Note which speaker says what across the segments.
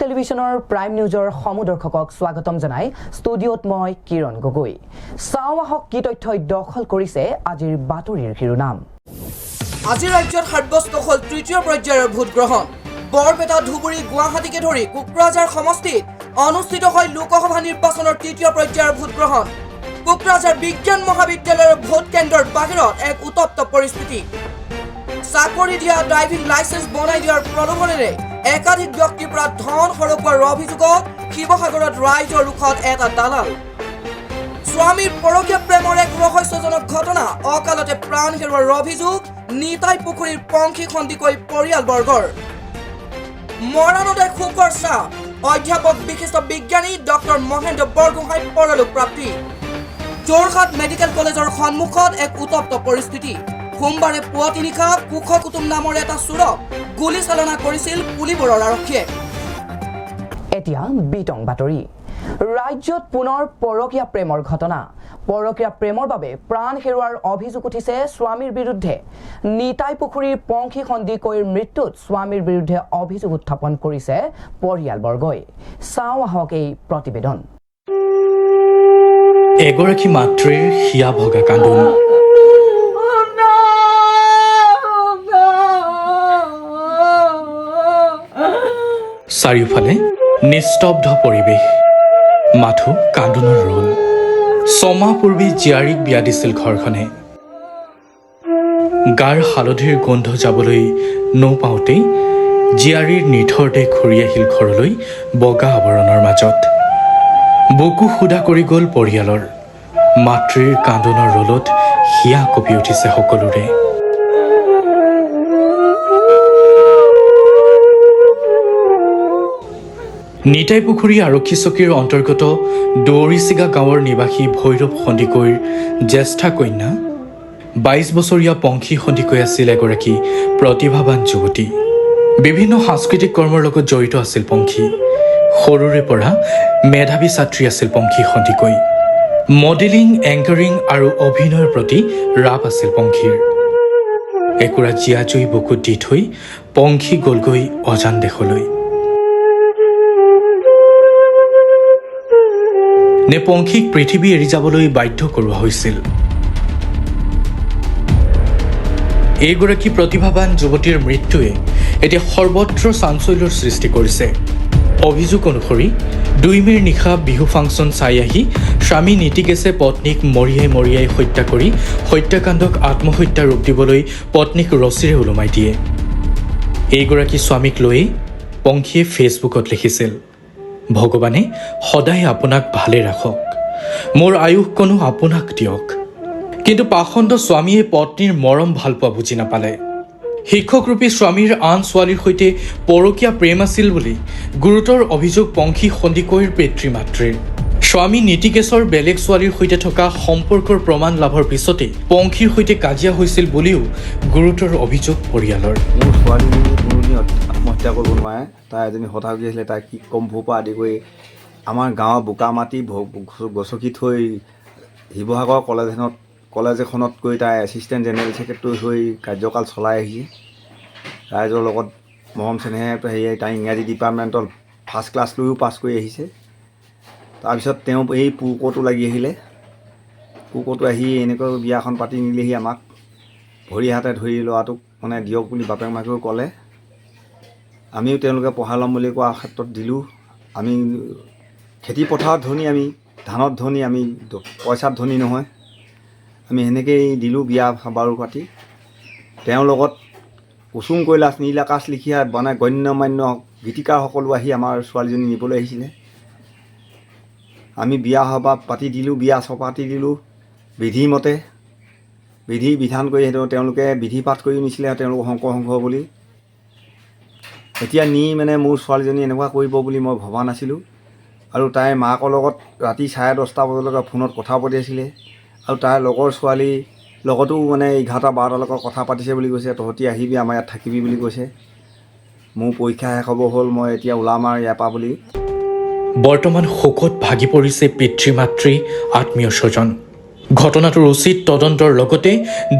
Speaker 1: টেলিভিছনৰ প্ৰাইম নিউজৰ সমদৰ্শকক স্বাগতম জনাই ষ্টুডিঅ'ত মই কিৰণ গগৈ চাওঁ আহক কি তথ্যই দখল কৰিছে আজিৰ বাতৰিৰ শিৰোনাম
Speaker 2: আজি ৰাজ্যত সাব্যস্ত হ'ল তৃতীয় পৰ্যায়ৰ ভোট গ্ৰহণ বৰপেটা ধুবুৰী গুৱাহাটীকে ধৰি কোকৰাঝাৰ সমষ্টিত অনুষ্ঠিত হয় লোকসভা নিৰ্বাচনৰ তৃতীয় পৰ্যায়ৰ ভোট গ্ৰহণ কোকৰাঝাৰ বিজ্ঞান মহাবিদ্যালয়ৰ ভোট কেন্দ্ৰৰ বাহিৰত এক উত্তপ্ত পৰিস্থিতি চাকৰি দিয়া ড্ৰাইভিং লাইসেন্স বনাই দিয়াৰ প্ৰলোভনেৰে একাধিক ব্যক্তিৰ পৰা ধন হৰপোৱাৰ অভিযোগত শিৱসাগৰত ৰাইজৰ ৰুখত এটা দালাল স্বামীৰ পৰকীয়া প্ৰেমৰ এক ৰহস্যজনক ঘটনা অকালতে প্ৰাণ হেৰুৱাৰ অভিযোগ নিতাই পুখুৰীৰ পংখী খন্দিকৈ পৰিয়ালবৰ্গৰ মৰাণতে শোকৰ ছাঁ অধ্যাপক বিশিষ্ট বিজ্ঞানী ডক্টৰ মহেন্দ্ৰ বৰগোহাঁই পৰলোক প্ৰাপ্তি যোৰহাট মেডিকেল কলেজৰ সন্মুখত এক উত্তপ্ত পৰিস্থিতি সোমবাৰে পুৱতি নিশা কুশ কুটুম নামৰ এটা চোৰক গুলীচালনা কৰিছিল পুলিবৰৰ আৰক্ষীয়ে
Speaker 1: এতিয়া বিতং বাতৰি ৰাজ্যত পুনৰ পৰকীয়া প্ৰেমৰ ঘটনা পৰকীয়া প্ৰেমৰ বাবে প্ৰাণ হেৰুৱাৰ অভিযোগ উঠিছে স্বামীৰ বিৰুদ্ধে নিতাই পুখুৰীৰ পংখী খন্দিকৈৰ মৃত্যুত স্বামীৰ বিৰুদ্ধে অভিযোগ উত্থাপন কৰিছে পৰিয়ালবৰ্গই চাওঁ আহক এই প্ৰতিবেদন
Speaker 3: এগৰাকী মাতৃৰ হিয়া ভগা কান্দোন চাৰিওফালে নিস্তব্ধ পৰিৱেশ মাথো কান্দোনৰ ৰোল ছমাহ পূৰ্বে জীয়াৰীক বিয়া দিছিল ঘৰখনে গাৰ হালধিৰ গোন্ধ যাবলৈ নপাওঁতেই জীয়াৰীৰ নিথৰ দেহ ঘূৰি আহিল ঘৰলৈ বগা আৱৰণৰ মাজত বুকু সুদা কৰি গ'ল পৰিয়ালৰ মাতৃৰ কান্দোনৰ ৰোলত হিয়া কঁপি উঠিছে সকলোৰে নিতাই পুখুৰী আৰক্ষী চকীৰ অন্তৰ্গত দৌৰিচিগা গাঁৱৰ নিবাসী ভৈৰৱ সন্দিকৈৰ জ্যেষ্ঠা কন্যা ২২ বছৰীয়া পংখী সন্দিকৈ আছিল এগৰাকী প্ৰতিভাৱান যুৱতী বিভিন্ন সাংস্কৃতিক কৰ্মৰ লগত জড়িত আছিল পংখী সৰুৰে পৰা মেধাৱী ছাত্ৰী আছিল পংখী সন্দিকৈ মডেলিং এংকাৰিং আৰু অভিনয়ৰ প্ৰতি ৰাপ আছিল পংখীৰ একুৰা জীয়াজুই বুকুত দি থৈ পংখী গ'লগৈ অজান দেশলৈ নে পংখীক পৃথিৱী এৰি যাবলৈ বাধ্য কৰোৱা হৈছিল এইগৰাকী প্ৰতিভাৱান যুৱতীৰ মৃত্যুৱে এতিয়া সৰ্বত্ৰ চাঞ্চল্যৰ সৃষ্টি কৰিছে অভিযোগ অনুসৰি ২ মেৰ নিশা বিহু ফাংচন চাই আহি স্বামী নীতিকেশে পত্নীক মৰিয়াই হত্যা কৰি হত্যাকাণ্ডক আত্মহত্যা ৰূপ দিবলৈ পত্নীক ৰছীৰে ওলমাই দিয়ে এইগৰাকী স্বামীক লৈ পংখীয়ে ফেচবুকত লিখিছিল ভগৱানে সদায় আপোনাক ভালে ৰাখক মোৰ আয়ুসকণো আপোনাক দিয়ক কিন্তু পাখণ্ড স্বামীয়ে পত্নীৰ মৰম ভাল পোৱা বুজি নাপালে শিক্ষকৰূপী স্বামীৰ আন ছোৱালীৰ সৈতে পৰকীয়া প্ৰেম আছিল বুলি গুৰুতৰ অভিযোগ পংখী সন্দিকৈৰ পিতৃ মাতৃৰ স্বামী নীতিকেশৰ বেলেগ ছোৱালীৰ সৈতে থকা সম্পৰ্কৰ প্ৰমাণ লাভৰ পিছতে পংখীৰ সৈতে কাজিয়া হৈছিল বুলিও গুৰুতৰ অভিযোগ পৰিয়ালৰ
Speaker 4: মোৰ ছোৱালীজনী কোনোদিন আত্মহত্যা কৰিব নোৱাৰে তাই এজনী হতাশী আছিলে তাই কি কম ভূৰ পৰা আদি কৰি আমাৰ গাঁৱৰ বোকা মাটি গছকি থৈ শিৱসাগৰ কলেজ এখনত গৈ তাই এছিষ্টেণ্ট জেনেৰেল ছেক্ৰেটেৰী হৈ কাৰ্যকাল চলাই আহিছে ৰাইজৰ লগত মৰম চেনেহে তাই ইংৰাজী ডিপাৰ্টমেণ্টত ফাৰ্ষ্ট ক্লাছ লৈও পাছ কৰি আহিছে তাৰপিছত তেওঁ এই পুকটো লাগি আহিলে পুকটো আহি এনেকৈ বিয়াখন পাতি নিলেহি আমাক ভৰি হাতে ধৰি ল'ৰাটোক মানে দিয়ক বুলি বাপেক মাকেও ক'লে আমিও তেওঁলোকে পঢ়াই ল'ম বুলি কোৱা ক্ষেত্ৰত দিলোঁ আমি খেতি পথাৰত ধনী আমি ধানত ধনী আমি পইচাত ধনী নহয় আমি সেনেকৈয়ে দিলোঁ বিয়া বাৰু পাতি তেওঁৰ লগত কুসুম কৈলাশ নীল আকাশ লিখীয়া মানে গণ্যমান্য গীতিকাৰসকলো আহি আমাৰ ছোৱালীজনী নিবলৈ আহিছিলে আমি বিয়া সবাহ পাতি দিলোঁ বিয়া পাতি দিলোঁ বিধিমতে বিধি বিধান কৰি সেইটো তেওঁলোকে বিধি পাঠ কৰি নিছিলে তেওঁলোক শংকৰ সংঘ বুলি এতিয়া নি মানে মোৰ ছোৱালীজনী এনেকুৱা কৰিব বুলি মই ভবা নাছিলোঁ আৰু তাইৰ মাকৰ লগত ৰাতি 10:30 বজালৈকে ফোনত কথা পাতি আছিলে আৰু তাইৰ লগৰ ছোৱালীৰ লগতো মানে 11-12লৈকে কথা পাতিছে বুলি কৈছে তহঁতি আহিবি আমাৰ ইয়াত থাকিবি বুলি কৈছে মোৰ পৰীক্ষা শেষ হ'ব হ'ল মই এতিয়া ওলাম আৰু ইয়াৰ পৰা বুলি
Speaker 3: বৰ্তমান শোকত ভাগি পৰিছে পিতৃ মাতৃ আত্মীয় স্বজন ঘটনাটোৰ উচিত তদন্তৰ লগতে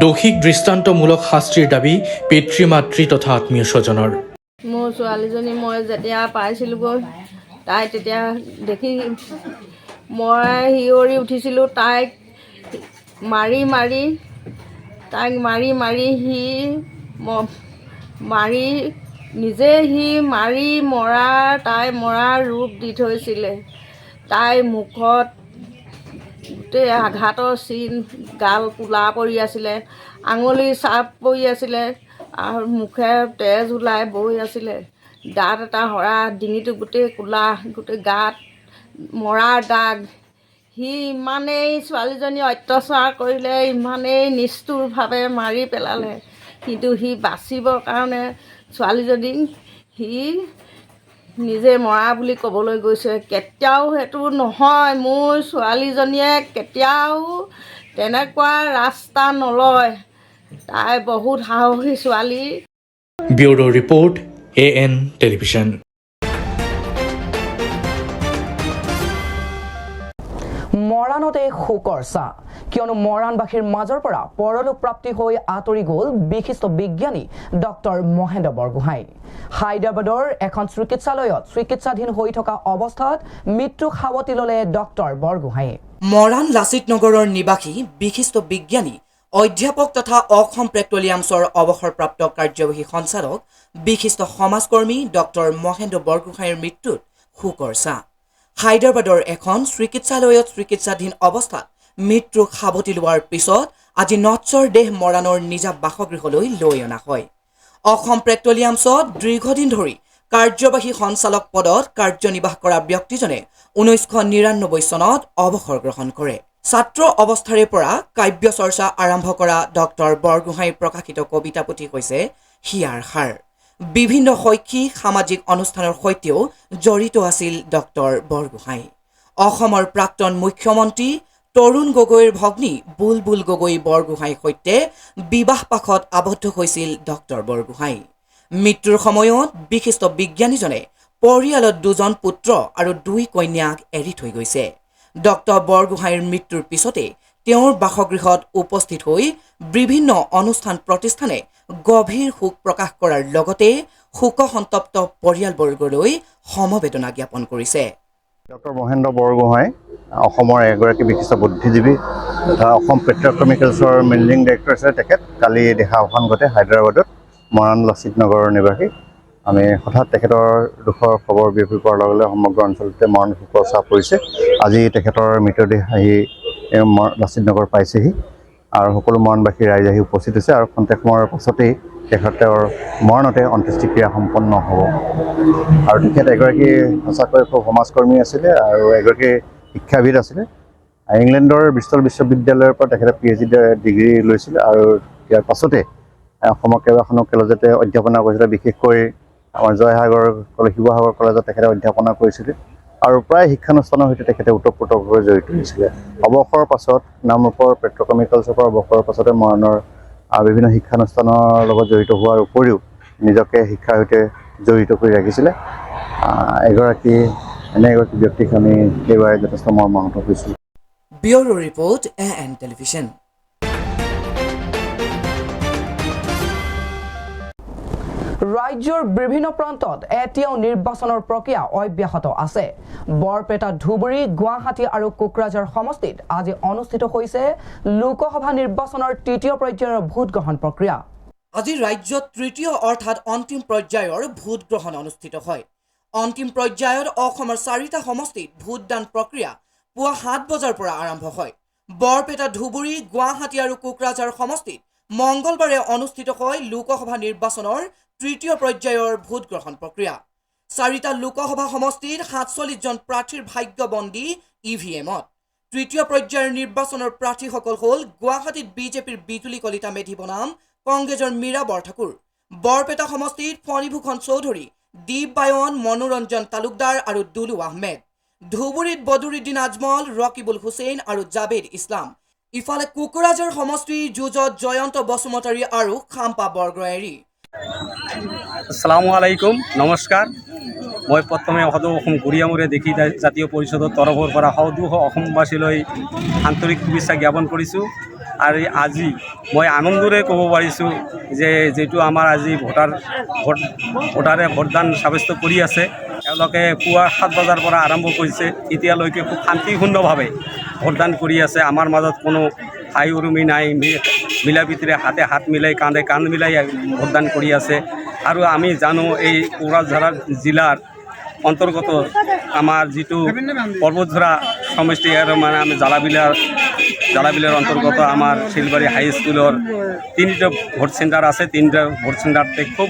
Speaker 3: দোষীক দৃষ্টান্তমূলক শাস্তিৰ দাবী পিতৃ মাতৃ তথা আত্মীয় স্বজনৰ
Speaker 5: মোৰ ছোৱালীজনী মই যেতিয়া পাইছিলোঁগৈ তাই তেতিয়া দেখি মই শিয়ৰি উঠিছিলোঁ। তাইক মাৰি সি নিজে তাই মৰাৰ ৰূপ দি থৈছিলে। তাইৰ মুখত গোটেই আঘাতৰ চিন, গাল কোলা পৰি আছিলে, আঙুলি চাপ পৰি আছিলে আৰু মুখে তেজ ওলাই বৈ আছিলে। দাঁত এটা সৰা, ডিঙিটো গোটেই কোলা, গোটেই গাত মৰাৰ দাগ। সি ইমানেই ছোৱালীজনী অত্যাচাৰ কৰিলে, ইমানেই নিষ্ঠুৰভাৱে মাৰি পেলালে। কিন্তু সি বাচিবৰ কাৰণে ছোৱালীজনীক সি নিজে মৰা বুলি ক'বলৈ গৈছে। কেতিয়াও সেইটো নহয়। মোৰ ছোৱালীজনীয়ে কেতিয়াও তেনেকুৱা ৰাস্তা নলয়। তাই বহুত সাহসী ছোৱালী।
Speaker 3: Bureau report AN television.
Speaker 1: মৰাণতে শোকৰ ছাঁ, কিয়নো মৰাণবাসীৰ মাজৰ পৰা পৰলোক প্ৰাপ্তি হৈ আঁতৰি গ'ল বিশিষ্ট বিজ্ঞানী ডক্টৰ মহেন্দ্ৰ বৰগোহাঁই। হায়দৰাবাদৰ এখন চিকিৎসালয়ত চিকিৎসাধীন হৈ থকা অৱস্থাত মৃত্যু সাৱটি ল'লে ডক্টৰ বৰগোহাঁইয়ে।
Speaker 2: মৰাণ লাচিত নগৰৰ নিবাসী বিশিষ্ট বিজ্ঞানী অধ্যাপক তথা অসম পেট্ৰলিয়ামছৰ অৱসৰপ্ৰাপ্ত কাৰ্যবাহী সঞ্চালক বিশিষ্ট সমাজকৰ্মী ডক্টৰ মহেন্দ্ৰ বৰগোহাঁইৰ মৃত্যুত শোকৰ ছাঁ। হায়দৰাবাদৰ এখন চিকিৎসালয়ত চিকিৎসাধীন অৱস্থাত মৃত্যুক সাৱটি লোৱাৰ পিছত আজি নটছৰ দেহ মৰাণৰ নিজা বাসগৃহলৈ লৈ অনা হয়। অসম পেট্ৰলিয়ামছত দীৰ্ঘদিন ধৰি কাৰ্যবাহী সঞ্চালক পদত কাৰ্যনিৰ্বাহ কৰা ব্যক্তিজনে 1999 চনত অৱসৰ গ্ৰহণ কৰে। ছাত্ৰ অৱস্থাৰে পৰা কাব্য চৰ্চা আৰম্ভ কৰা ডক্টৰ বৰগোহাঁইৰ প্ৰকাশিত কবিতা পুথি হৈছে হিয়াৰ সাৰ। বিভিন্ন শৈক্ষিক সামাজিক অনুষ্ঠানৰ সৈতেও জড়িত আছিল ডক্টৰ বৰগোহাঁই। অসমৰ প্ৰাক্তন মুখ্যমন্ত্ৰী তৰুণ গগৈৰ ভগ্নী বুলবুল গগৈ বৰগোহাঁইৰ সৈতে বিবাহ পাশত আবদ্ধ হৈছিল ডক্টৰ বৰগোহাঁই। মৃত্যুৰ সময়ত বিশিষ্ট বিজ্ঞানীজনে পৰিয়ালত 2জন পুত্ৰ আৰু 2 কন্যাক এৰি থৈ গৈছে। ডক্টৰ বৰগোহাঁইৰ মৃত্যুৰ পিছতে তেওঁৰ বাসগৃহত উপস্থিত হৈ বিভিন্ন অনুষ্ঠান প্ৰতিষ্ঠানে গভীৰ শোক প্ৰকাশ কৰাৰ লগতে শোকসন্তপ্ত পৰিয়ালবৰ্গলৈ সমবেদনা জ্ঞাপন কৰিছে।
Speaker 6: ডক্টৰ মহেন্দ্ৰ বৰগোহাঁই অসমৰ এগৰাকী বিশিষ্ট বুদ্ধিজীৱী তথা অসম পেট্ৰকেমিকেলছৰ মেনেজিং ডাইৰেক্টৰ হিচাপে তেখেত কালি দেহাৱসান ঘটে হায়দৰাবাদত। মৰাণ লাচিত নগৰৰ নিবাসী। আমি হঠাৎ তেখেতৰ দুখৰ খবৰ বিয়পি পোৱাৰ লগে লগে সমগ্ৰ অঞ্চলতে মৰাণ শোকৰ ছাঁ পৰিছে। আজি তেখেতৰ মৃতদেহ আহি লাচিত নগৰ পাইছেহি আৰু সকলো মৰাণবাসী ৰাইজ আহি উপস্থিত হৈছে আৰু খন্তেক সময়ৰ পাছতেই তেখেতৰ মৰণতে অন্ত্যেষ্টিক্ৰিয়া সম্পন্ন হ'ব। আৰু তেখেত এগৰাকী সঁচাকৈ খুব সমাজকৰ্মী আছিলে আৰু এগৰাকী শিক্ষাবিদ আছিলে। ইংলেণ্ডৰ ব্ৰিষ্টল বিশ্ববিদ্যালয়ৰ পৰা তেখেতে PhD ডিগ্ৰী লৈছিল আৰু ইয়াৰ পাছতে অসমৰ কেইবাখনো কলেজতে অধ্যাপনা কৰিছিলে। বিশেষকৈ আমাৰ জয়সাগৰ শিৱসাগৰ কলেজত তেখেতে অধ্যাপনা কৰিছিলে আৰু প্ৰায় শিক্ষানুষ্ঠানৰ সৈতে তেখেতে ওতঃপ্ৰোতভাৱে জড়িত হৈছিলে। অৱসৰৰ পাছত নামৰূপৰ পেট্ৰকেমিকেলছৰ পৰা অৱসৰৰ পাছতে মৰাণৰ বিভিন্ন শিক্ষানুষ্ঠানৰ লগত জড়িত হোৱাৰ উপৰিও নিজকে শিক্ষাৰ সৈতে জড়িত কৰি ৰাখিছিলে। এনে এগৰাকী ব্যক্তিক আমি সেইবাৰে যথেষ্ট মৰ্মাহত হৈছোঁ।
Speaker 2: Bureau report AN television.
Speaker 1: ৰাজ্যৰ বিভিন্ন প্ৰান্তত এতিয়াও নিৰ্বাচনৰ প্ৰক্ৰিয়া অব্যাহত আছে। বৰপেটা, ধুবুৰী, গুৱাহাটী আৰু কোকৰাঝাৰ সমষ্টিত আজি অনুষ্ঠিত হৈছে লোকসভা নিৰ্বাচনৰ 3য় পৰ্যায়ৰ ভোটগ্ৰহণ প্ৰক্ৰিয়া।
Speaker 2: আজি ৰাজ্যত 3য় অৰ্থাৎ অন্তিম পৰ্যায়ৰ ভোটগ্ৰহণ অনুষ্ঠিত হয়। অন্তিম পৰ্যায়ত অসমৰ 4টা সমষ্টিত ভোটদান প্ৰক্ৰিয়া পুৱা 7 বজাৰ পৰা আৰম্ভ হয়। বৰপেটা, ধুবুৰী, গুৱাহাটী আৰু কোকৰাঝাৰ সমষ্টিত মংগলবাৰে অনুষ্ঠিত হয় লোকসভা নিৰ্বাচনৰ 3য় পৰ্যায়ৰ ভোটগ্ৰহণ প্ৰক্ৰিয়া। 4টা লোকসভা সমষ্টিত 47জন প্ৰাৰ্থীৰ ভাগ্যবন্দী EVM-ত। 3য় পৰ্যায়ৰ নিৰ্বাচনৰ প্ৰাৰ্থীসকল হ'ল গুৱাহাটীত বিজেপিৰ বিজুলী কলিতা মেধি বনাম, কংগ্ৰেছৰ মীৰা বৰঠাকুৰ। বৰপেটা সমষ্টিত ফণীভূষণ চৌধুৰী, দীপ বায়ন, মনোৰঞ্জন তালুকদাৰ আৰু দুলু আহমেদ। ধুবুৰীত বদৰুদ্দিন আজমল, ৰকিবুল হুছেইন আৰু জাবেদ ইছলাম। ইফালে কোকৰাঝাৰ সমষ্টিৰ যুঁজত জয়ন্ত বসুমতাৰী আৰু খাম্পা বৰগোহাঁই।
Speaker 7: আসসালামু আলাইকুম, নমস্কাৰ। মই প্ৰথমে সদৌ অসম গুৰিয়ামুৰে দেখি জাতীয় পৰিষদৰ তৰফৰ পৰা সদৌ অসমবাসীলৈ আন্তৰিক শুভেচ্ছা জ্ঞাপন কৰিছোঁ। আৰু আজি মই আনন্দৰে ক'ব পাৰিছোঁ যে যিটো আমাৰ আজি ভোটাৰে ভোটদান সাব্যস্ত কৰি আছে, তেওঁলোকে পুৱা 7 বজাৰ পৰা আৰম্ভ কৰিছে, এতিয়ালৈকে খুব শান্তিপূৰ্ণভাৱে ভোটদান কৰি আছে। আমাৰ মাজত কোনো হাই উৰুমি নাই, মিলা প্ৰীতিৰে হাতে হাত মিলাই কান্ধে কান্ধ মিলাই ভোটদান কৰি আছে। আৰু আমি জানো এই কোকৰাঝাৰ জিলাৰ অন্তৰ্গত আমাৰ যিটো পৰ্বতঝৰা সমষ্টি আৰু মানে আমি জালাবিলৰ অন্তৰ্গত আমাৰ শিলবাৰী হাইস্কুলৰ 3টা ভোট চেণ্টাৰ আছে। 3টা ভোট চেণ্টাৰতে খুব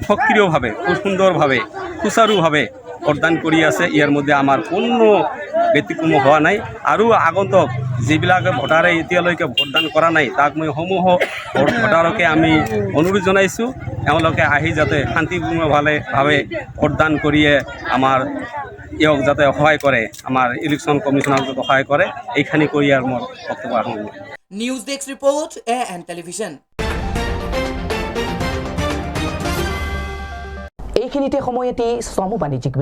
Speaker 7: সক্ৰিয়ভাৱে, খুব সুন্দৰভাৱে, সুচাৰুভাৱে ভোটদান কৰি আছে। ইয়াৰ মধ্যে আমাৰ কোনো ব্যতিক্ৰম হোৱা নাই। আৰু আগন্তুক যিবিলাকে ভোটাৰে এতিয়ালৈকে ভোটদান কৰা নাই, তাক মই সমূহ ভোটাৰকে আমি অনুৰোধ জনাইছোঁ, তেওঁলোকে আহি যাতে শান্তিপূৰ্ণভাৱে ভোটদান কৰিয়ে আমাৰ ইয়াক যাতে সহায় কৰে, আমাৰ ইলেকশ্যন কমিশ্যনক যাতে সহায় কৰে, এইখিনি কৰি আৰু মোৰ বক্তব্য আৰম্ভ কৰিম।
Speaker 2: News desk report AN television.
Speaker 1: এইখিনিতে সময় এটি চমু বাণিজ্যিক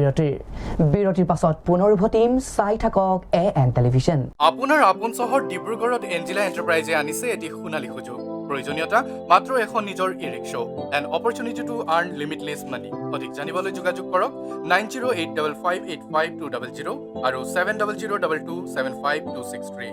Speaker 1: বিৰতিৰ পাছত পুনৰ উভতিম। চাই থাকক AN টেলিভিছন।
Speaker 8: আপোনাৰ আপোন চহৰ ডিব্ৰুগড়ত এঞ্জিলা এণ্টাৰপ্ৰাইজে আনিছে এটি সোণালী সুযোগ। প্ৰয়োজনীয়তা মাত্ৰ এখন নিজৰ e rickshaw. An opportunity to earn limitless money. অধিক জানিবলৈ যোগাযোগ কৰক 9085585200 আৰু 7002275263।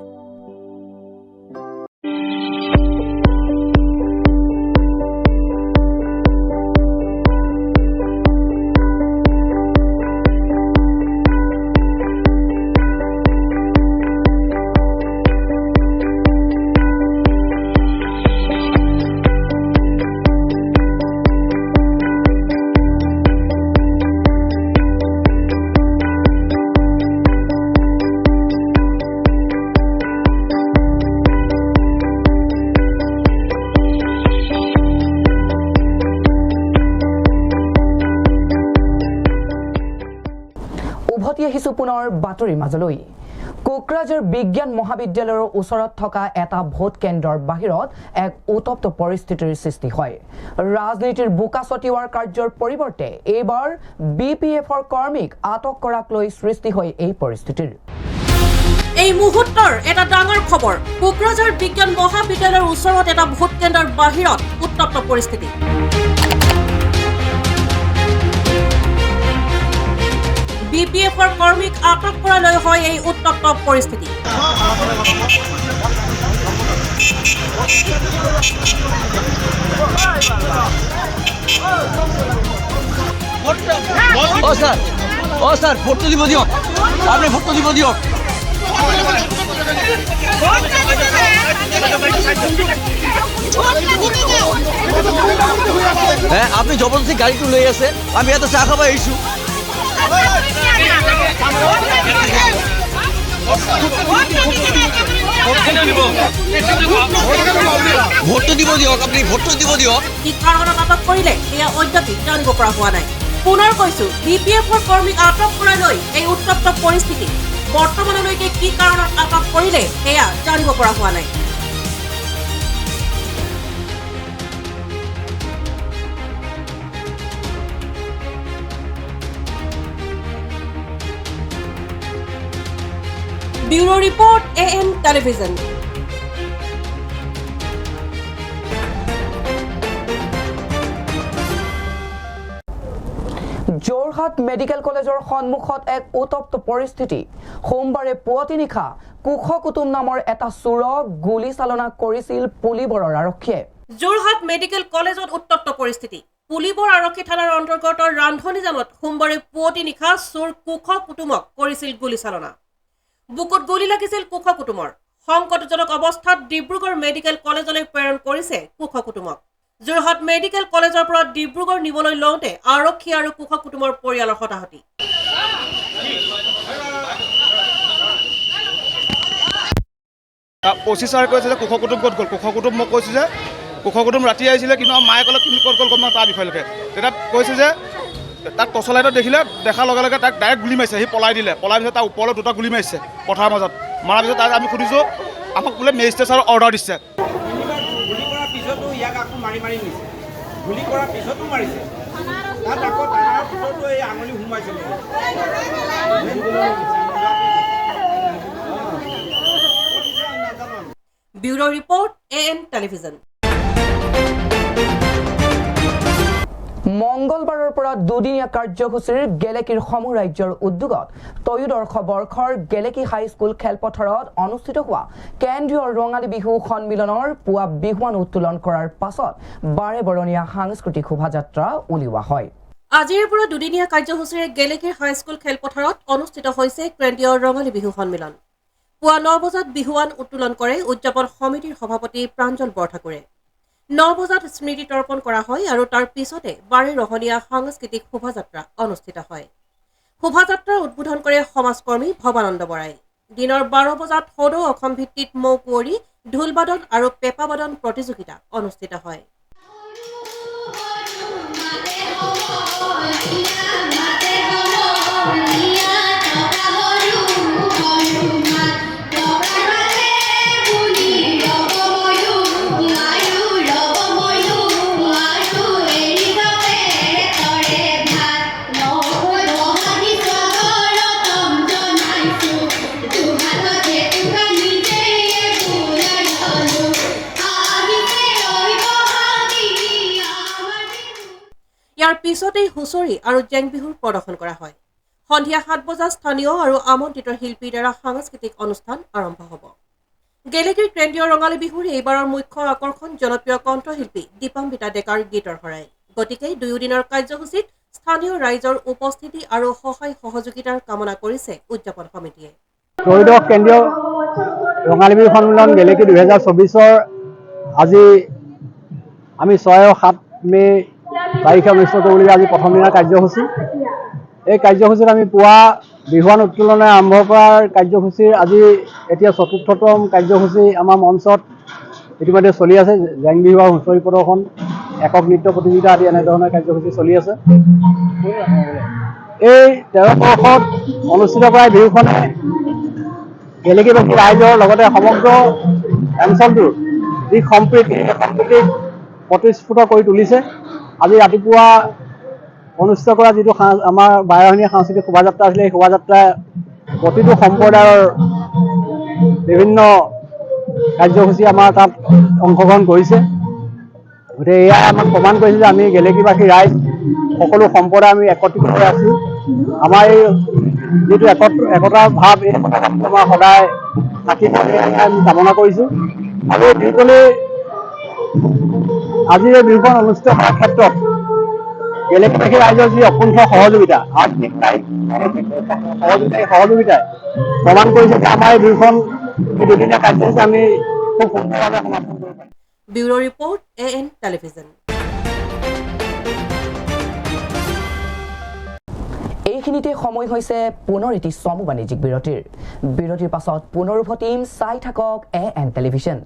Speaker 1: উভতি আহিছোঁ পুনৰ বাতৰিৰ মাজলৈ। কোকৰাঝাৰ বিজ্ঞান মহাবিদ্যালয়ৰ ওচৰত থকা এটা ভোট কেন্দ্ৰৰ বাহিৰত এক উত্তপ্ত পৰিস্থিতিৰ সৃষ্টি হয়। ৰাজনীতিৰ বোকা ছটিওৱাৰ কাৰ্যৰ পৰিৱৰ্তে এইবাৰ BPFৰ কৰ্মীক আটক কৰাক লৈ সৃষ্টি হয় এই পৰিস্থিতিৰ।
Speaker 9: এই মুহূৰ্তৰ এটা ডাঙৰ খবৰ। কোকৰাঝাৰ বিজ্ঞান মহাবিদ্যালয়ৰ ওচৰত এটা ভোট কেন্দ্ৰৰ বাহিৰত উত্তপ্ত পৰিস্থিতি। BPFৰ কৰ্মীক আটক কৰালৈ হয় এই উত্তপ্ত পৰিস্থিতি।
Speaker 10: স্যার ভোটটো দিব দিয়ক, আপনি ভোটটো দিব দিয়ক। হ্যাঁ, আপনি জবরদস্তি গাড়িটো লৈ আছে, আমি ইয়াতে চাহ খাব আহিছোঁ। ভোটটো দিব দিয়ক, আপনি ভোটটো দিব দিয়ক।
Speaker 9: কি কাৰণত আটক কৰিলে এয়া অদ্যাপিক জানিব পৰা হোৱা নাই। পুনৰ কৈছো, BPFৰ কৰ্মীক আটক কৰালৈ এই উত্তপ্ত পৰিস্থিতি। বৰ্তমানলৈকে কি কাৰণত আটক কৰিলে এয়া জানিব পৰা হোৱা নাই। Bureau report AN television.
Speaker 1: Jorhat medical কলেজৰ সন্মুখত এক উত্তপ্ত পৰিস্থিতি। সোমবাৰে পুৱতি নিশা কুশ কুটুম নামৰ এটা চোৰক গুলীচালনা কৰিছিল পুলিবৰৰ আৰক্ষীয়ে।
Speaker 9: যোৰহাট মেডিকেল কলেজত উত্তপ্ত পৰিস্থিতি। পুলিবৰ আৰক্ষী থানাৰ অন্তৰ্গত ৰান্ধনীজানত সোমবাৰে পুৱতি নিশা চোৰ কুশ কুটুমক কৰিছিল গুলীচালনা। বুকুত গুলী লাগিছিল কুশ কুটুমৰ। সংকটজনক অৱস্থাত ডিব্ৰুগড় মেডিকেল কলেজলৈ প্ৰেৰণ কৰিছে কুশ কুটুমক। যোৰহাট মেডিকেল কলেজৰ পৰা ডিব্ৰুগড় নিবলৈ লওঁতে আৰক্ষী আৰু কুশ কুটুমৰ পৰিয়ালৰ হতাহতি।
Speaker 11: অচি ছাৰে কৈছে যে কুশ কুটুম ক'ত গ'ল। কুশ কুটুম মোক কৈছে যে কুশ কুটুম ৰাতি আহিছিলে, কিন্তু মায়ে ক'লে তুমি ক'ত গ'ল গম তাৰ বিষয়লৈকে। তেতিয়া কৈছে যে তাক টৰ্চলাইটত দেখাৰ লগে লগে তাক ডাইৰেক্ট গুলি মাৰিছে। সি পলাই দিলে, পলাই পিছত তাৰ ওপৰলৈ 2টা গুলি মাৰিছে পথাৰৰ মাজত। মৰাৰ পিছত তাক আমি সুধিছোঁ, আমাক বোলে মেজিষ্ট্ৰেটৰ অৰ্ডাৰ দিছে।
Speaker 12: গুলি কৰাৰ পিছতো ইয়াক আকৌ মাৰি নিছে। গুলি কৰাৰ পিছতো মাৰিছে, তাত আকৌ তাৰ পিছতো এই আঙুলি সোমাইছে।
Speaker 9: Bureau bureau report AN television.
Speaker 1: মংগলবাৰৰ পৰা দুদিনীয়া কাৰ্যসূচীৰ গেলেকীৰ সমূহ ৰাজ্যৰ উদ্যোগত ত্ৰয়োদশ বৰ্ষৰ গেলেকী হাইস্কুল খেলপথাৰত অনুষ্ঠিত হোৱা কেন্দ্ৰীয় ৰঙালী বিহু সন্মিলনৰ পুৱা বিহুৱান উত্তোলন কৰাৰ পাছত বাৰে বৰণীয়া সাংস্কৃতিক শোভাযাত্ৰা উলিওৱা হয়।
Speaker 9: আজিৰ পৰা দুদিনীয়া কাৰ্যসূচীৰে গেলেকীৰ হাইস্কুল খেলপথাৰত অনুষ্ঠিত হৈছে কেন্দ্ৰীয় ৰঙালী বিহু সন্মিলন। পুৱা 9 বজাত বিহুৱান উত্তোলন কৰে উদযাপন সমিতিৰ সভাপতি প্ৰাঞ্জল বৰঠাকুৰে। 9 বজাত স্মৃতি তৰ্পণ কৰা হয় আৰু তাৰ পিছতে বাৰে ৰহণীয়া সাংস্কৃতিক শোভাযাত্ৰা অনুষ্ঠিত হয়। শোভাযাত্ৰাৰ উদ্বোধন কৰে সমাজকৰ্মী ভৱানন্দ বৰাই। দিনৰ 12 বজাত সদৌ অসম ভিত্তিত মৌ কুঁৱৰী, ঢোলবাদন আৰু পেঁপাবাদন প্ৰতিযোগিতা অনুষ্ঠিত হয়। ইয়াৰ পিছতেই হুঁচৰি আৰু জেং বিহুৰ প্ৰদৰ্শন কৰা হয়। সন্ধিয়া 7 বজাত স্থানীয় আৰু আমন্ত্ৰিত শিল্পীৰ দ্বাৰা সাংস্কৃতিক অনুষ্ঠান আৰম্ভ হ'ব। গেলেকীৰ কেন্দ্ৰীয় ৰঙালী বিহুৰ এইবাৰৰ মুখ্য আকৰ্ষণ জনপ্ৰিয় কণ্ঠশিল্পী দীপাম্বিতা ডেকাৰ গীতৰ শৰাই। গতিকে দুয়োদিনৰ কাৰ্যসূচীত স্থানীয় ৰাইজৰ উপস্থিতি আৰু সহায় সহযোগিতাৰ কামনা কৰিছে উদযাপন সমিতিয়ে।
Speaker 13: ত্ৰয়োদশ কেন্দ্ৰীয় ৰঙালী বিহু সন্মিলন গেলেকী 2024 আজি আমি 6 আৰু 7 মে তাৰিখে অনুষ্ঠিত কৰিবলগীয়া আজি প্ৰথম দিনৰ কাৰ্যসূচী। এই কাৰ্যসূচীত আমি পুৱা বিহুৱান উত্তোলনে আৰম্ভ কৰাৰ কাৰ্যসূচীৰ আজি এতিয়া ৪ৰ্থতম কাৰ্যসূচী আমাৰ মঞ্চত ইতিমধ্যে চলি আছে। জেং বিহু আৰু হুঁচৰি প্ৰদৰ্শন, একক নৃত্য প্ৰতিযোগিতা আদি এনেধৰণৰ কাৰ্যসূচী চলি আছে। এই 13 বৰ্ষত অনুষ্ঠিত কৰা বিহুখনে গেলেকীবাসী ৰাইজৰ লগতে সমগ্ৰ অঞ্চলটোৰ যি সম্প্ৰীতিক প্ৰতিস্ফুট কৰি তুলিছে। আজি ৰাতিপুৱা অনুষ্ঠিত কৰা যিটো আমাৰ বাৰেৰহণীয়া সাংস্কৃতিক শোভাযাত্ৰা আছিলে, এই শোভাযাত্ৰাই প্ৰতিটো সম্প্ৰদায়ৰ বিভিন্ন কাৰ্যসূচী আমাৰ তাত অংশগ্ৰহণ কৰিছে। গতিকে এয়াই আমাক প্ৰমাণ কৰিছে যে আমি গেলেকীবাসী ৰাইজ সকলো সম্প্ৰদায় আমি একত্ৰিত হৈ আছোঁ। আমাৰ এই যিটো একতাৰ ভাৱ, এই আমাৰ সদায় থাকিব আমি কামনা কৰিছোঁ। আৰু এই বিহুখনি আজিৰ এই বিহুখন অনুষ্ঠিত কৰাৰ ক্ষেত্ৰত গেলেকীবাসী ৰাইজৰ যি অকুণ্ঠ সহযোগিতা, সহযোগিতাই প্ৰমাণ কৰিছে যে আমাৰ এই বিহুখন দুদিনীয়া কাৰ্যসূচী আমি খুব সুন্দৰভাৱে সমাপন কৰিব পাৰিম।
Speaker 9: Bureau report AN television.
Speaker 1: এইখিনিতে সময় হৈছে পুনৰ এটি চমু বাণিজ্যিক বিৰতিৰ পাছত পুনৰ উভতিম। চাই থাকক AN টেলিভিজন।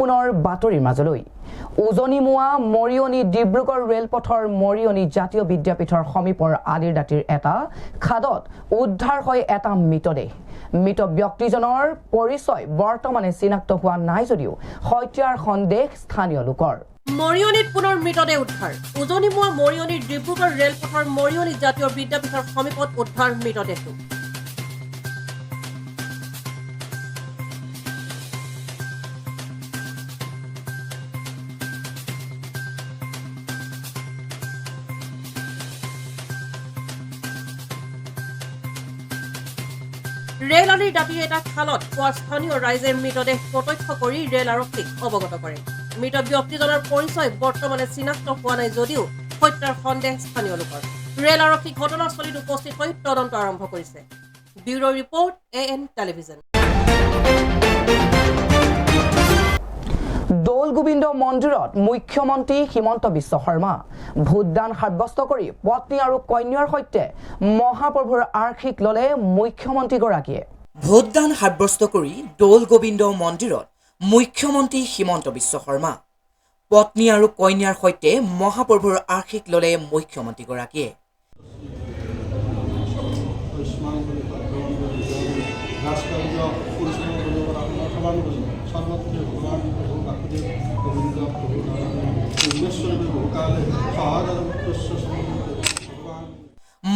Speaker 1: পুনৰ বাতৰিৰ মাজলৈ। উজনিমুৱা মৰিয়নি ডিব্ৰুগড় ৰেলপথৰ মৰিয়নি জাতীয় বিদ্যাপীঠৰ সমীপৰ আলিৰ দাঁতিৰ এটা খাদত উদ্ধাৰ হয় এটা মৃতদেহ। মৃত ব্যক্তিজনৰ পৰিচয় বৰ্তমানে চিনাক্ত হোৱা নাই যদিও হত্যাৰ সন্দেহ স্থানীয় লোকৰ।
Speaker 9: মৰিয়নিত পুনৰ মৃতদেহ উদ্ধাৰ। উজনিমুৱা মৰিয়নিৰ ডিব্ৰুগড় ৰেলপথৰ মৰিয়নি জাতীয় বিদ্যাপীঠৰ সমীপত উদ্ধাৰ মৃতদেহটো। ৰেল আলিৰ দাঁতিৰ এটা খালত পোৱা স্থানীয় ৰাইজে মৃতদেহ প্ৰত্যক্ষ কৰি ৰেল আৰক্ষীক অৱগত কৰে। মৃত ব্যক্তিজনৰ পৰিচয় বৰ্তমানে চিনাক্ত হোৱা নাই যদিও হত্যাৰ সন্দেহ স্থানীয় লোকৰ। ৰেল আৰক্ষী ঘটনাস্থলীত উপস্থিত হৈ তদন্ত আৰম্ভ কৰিছে। Bureau report AN television.
Speaker 1: Doul Govinda মন্দিৰত মুখ্যমন্ত্ৰী হিমন্ত বিশ্ব শৰ্মা ভোটদান সাব্যস্ত কৰি পত্নী আৰু কন্যাৰ সৈতে মহাপ্ৰভুৰ আশীষ ল'লে মুখ্যমন্ত্ৰীগৰাকীয়ে
Speaker 2: ভোটদান সাব্যস্ত কৰি দৌল গোবিন্দ মন্দিৰত মুখ্যমন্ত্ৰী হিমন্ত বিশ্ব শৰ্মা পত্নী আৰু কন্যাৰ সৈতে মহাপ্ৰভুৰ আশীষ ল'লে মুখ্যমন্ত্ৰীগৰাকীয়ে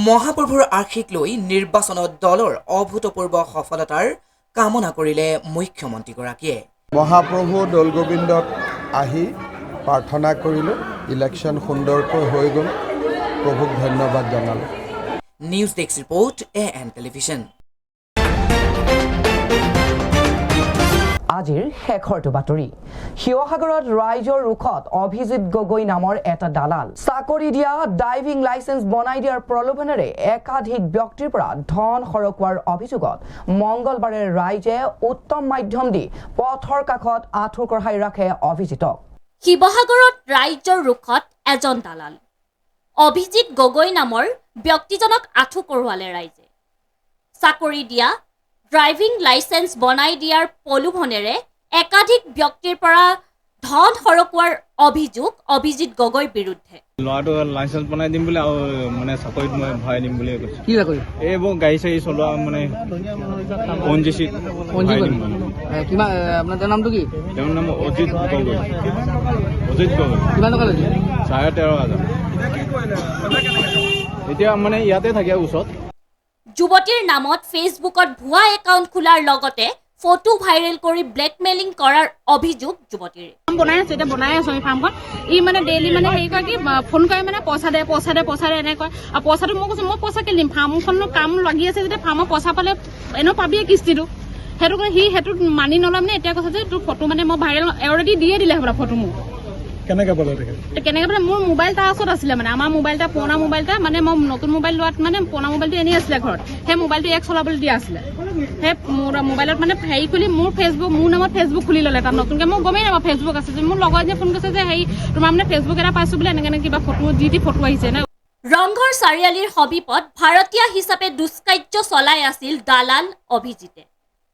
Speaker 2: মহাপ্ৰভুৰ আশীষ লৈ নিৰ্বাচনত দলৰ অভূতপূৰ্ব সফলতাৰ কামনা কৰিলে মুখ্যমন্ত্ৰীগৰাকীয়ে
Speaker 14: মহাপ্ৰভু দৌল গোবিন্দত আহি প্ৰাৰ্থনা কৰিলোঁ ইলেকশ্যন সুন্দৰকৈ হৈ গ'ল প্ৰভুক ধন্যবাদ জনালোঁ
Speaker 2: news desk report AN television
Speaker 1: আজিৰ শেষৰটো বাতৰি শিৱসাগৰত ৰাইজৰ ৰুখত অভিজিত গগৈ নামৰ এটা দালাল চাকৰি দিয়া ড্ৰাইভিং লাইচেন্স বনাই দিয়াৰ প্ৰলোভনেৰে একাধিক ব্যক্তিৰ পৰা ধন সৰকোৱাৰ অভিযোগত মংগলবাৰে ৰাইজে উত্তম মাধ্যম দি পথৰ কাষত আঁঠু কঢ়াই ৰাখে অভিজিতক
Speaker 15: শিৱসাগৰত ৰাইজৰ ৰুখত এজন দালাল অভিজিত গগৈ নামৰ ব্যক্তিজনক আঁঠু কঢ়োৱালে ৰাইজে চাকৰি দিয়া ড্ৰাইভিং লাইচেন্স বনাই দিয়াৰ প্ৰলোভনেৰে একাধিক ব্যক্তিৰ পৰা ধন সৰকোৱাৰ অভিযোগ অভিজিত গগৈৰ বিৰুদ্ধে
Speaker 7: ল'ৰাটো লাইচেন্স বনাই দিম বুলি আৰু মানে চাকৰিত মই ভৰাই দিম বুলি কৈছে কি চাকৰি এইবোৰ গাড়ী চাড়ী চলোৱা মানে ONGC
Speaker 10: কিমান আপোনাৰ তেওঁৰ নামটো কি
Speaker 7: তেওঁৰ নাম অজিত গগৈ
Speaker 10: কিমান টকা লৈছে
Speaker 7: 13,500 এতিয়া মানে ইয়াতে থাকে ওচৰত
Speaker 15: যুৱতীৰ নামত ফেচবুকত ভুৱা একাউণ্ট খোলাৰ লগতে ফটো ভাইৰেল কৰি ব্লেকমেইলিং কৰাৰ অভিযোগ যুৱতীৰ
Speaker 16: বনাই আছে এতিয়া বনাই আছো আমি ফাৰ্মখন ই মানে ডেইলি মানে হেৰি কৰে কি ফোন কৰে মানে পইচা দে এনেকৈ কয় আৰু পইচাটো মই কৈছো মই পইচা কেলে দিম ফাৰ্মখনৰ কাম লাগি আছে যেতিয়া ফাৰ্মৰ পইচা পালে এনেও পাবিয়ে কিস্তিটো সেইটো কাৰণে সেইটো মানি নলয় মানে এতিয়া কৈছে যে তোৰ ফটো মানে মই ভাইৰেল অলৰেডি দিয়ে দিলে হ'বলা ফটো মোক কেনেকৈ বোলে মোৰ মোবাইল তাৰ ওচৰত আছিলে মানে আমাৰ মোবাইল এটা পুৰণা মোবাইল এটা মানে মই নতুন মোবাইল লোৱাত মানে পুৰণা মোবাইলটো এনেই আছিলে ঘৰত সেই মোবাইলটো চলাবলৈ দিয়া আছিলে সেই মোৰ মোবাইলত মানে হেৰি খুলি মোৰ নামত ফেচবুক খুলি ল'লে তাত নতুনকৈ মই গমেই নাপাওঁ ফেচবুক আছে মোৰ লগত যে ফোন কৰিছে যে হেৰি তোমাৰ মানে ফেচবুক এটা পাইছোঁ বোলে এনেকৈ কিবা ফটো যি ফটো আহিছে নে
Speaker 15: ৰংঘৰ চাৰিআলিৰ সমীপত ভাৰতীয় হিচাপে দুষ্কাৰ্য চলাই আছিল দালাল অভিজিতে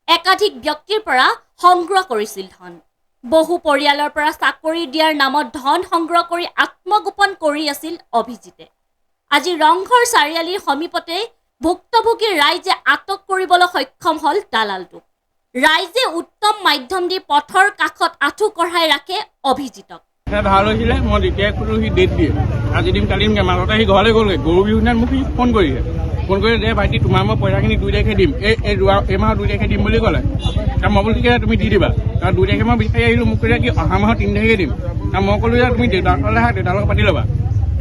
Speaker 15: একাধিক ব্যক্তিৰ পৰা সংগ্ৰহ কৰিছিল ধন বহু পৰিয়ালৰ পৰা চাকৰি দিয়াৰ নামত ধন সংগ্ৰহ কৰি আত্মগোপন কৰি আছিল অভিজিতে আজি ৰংঘৰ চাৰিআলিৰ সমীপতে ভুক্তভোগী ৰাইজে আটক কৰিবলৈ সক্ষম হ'ল দালালটোক ৰাইজে উত্তম মাধ্যম দি পথৰ কাষত আঁঠু কঢ়াই ৰাখে অভিজিতক
Speaker 7: ভাল হৈছিলে মই যেতিয়াই ক'লো সি ডেট দিয়ে আজি দিম কালি দিমগৈ মাজতে সি ঘৰলৈ গ'লগৈ গৰু বিহুৰ দিনাত মোক সি ফোন কৰিলে যে ভাইটি তোমাৰ মই পইচাখিনি 2 তাৰিখে দিম এই মাহৰ 2 তাৰিখে দিম বুলি ক'লে মই বোলো ঠিক আছে তুমি দি দিবা 2 তাৰিখে মই বিচাৰি আহিলোঁ মোক কৈছে কি অহা মাহৰ 3 তাৰিখে দিম মই ক'লো যে তুমি দেউতাৰ ওচৰলৈ আহা দেউতাৰ লগত পাতি ল'বা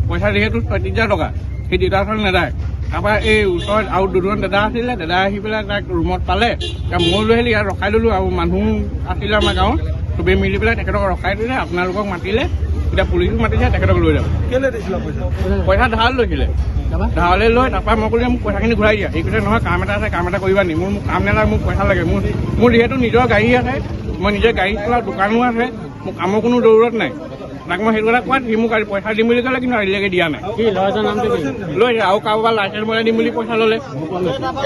Speaker 7: পইচা যিহেতু 30,000 টকা সেই দেউতাৰ ওচৰলৈ নেদায় তাৰপৰা এই ওচৰত আৰু দুজন দাদা আছিলে দাদা আহি পেলাই তাক ৰুমত পালে মই লৈ আহিলোঁ ইয়াত ৰখাই ল'লোঁ আৰু মানুহ আছিলে আমাৰ গাঁৱত চবেই মিলি পেলাই তেখেতক ৰখাই দিলে আপোনালোকক মাতিলে এতিয়া পুলিচো মাতিছে তেখেতক লৈ যাব পইচা ধাৰ লৈছিলে ধাৰলৈ লৈ তাৰপৰা মই ক'লো মোক পইচাখিনি ঘূৰাই দিয়া এই কৈছে নহয় কাম এটা আছে কাম এটা কৰিবা নি মোৰ কাম নালাগে মোক পইচা লাগে মোৰ যিহেতু নিজৰ গাড়ী আছে মই নিজে গাড়ী চলাওঁ দোকানো আছে মোক কামৰ কোনো জৰুৰত নাই তাক মই সেইটো কথা কোৱাত সি মোক পইচা দিম বুলি ক'লে কিন্তু আজিলৈকে দিয়া নাই ল'ৰাজনৰ নামটো লৈ আৰু কাৰোবাৰ লাইচেঞ্চ বনাই দিম বুলি পইচা ল'লে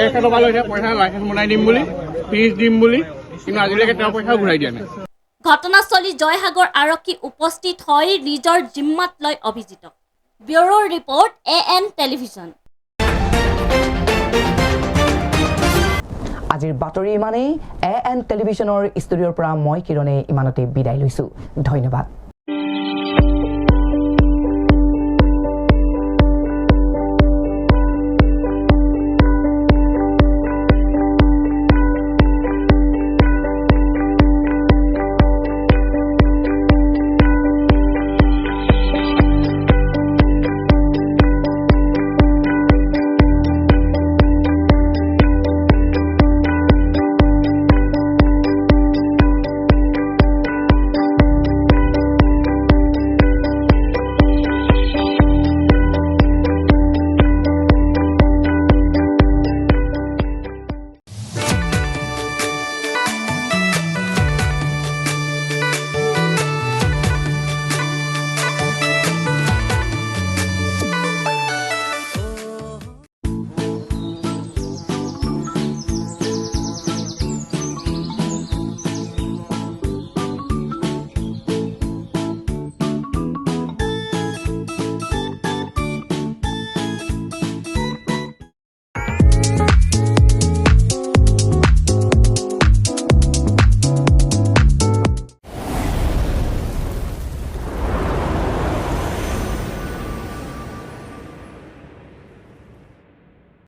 Speaker 7: 100 টকা লৈছে পইচা লাইচেঞ্চ বনাই দিম বুলি ফিজ দিম বুলি কিন্তু আজিলৈকে তেওঁ পইচাও ঘূৰাই দিয়া নাই
Speaker 15: ঘটনাস্থলী জয়সাগৰ আৰক্ষী উপস্থিত হৈ নিজৰ জিম্মাত লয় অভিজিতক ব্যুৰো ৰিপৰ্ট AN টেলিভিছন
Speaker 1: আজিৰ বাতৰি ইমানেই AN টেলিভিছনৰ ষ্টুডিঅ'ৰ পৰা মই কিৰণে ইমানতে বিদায় লৈছোঁ ধন্যবাদ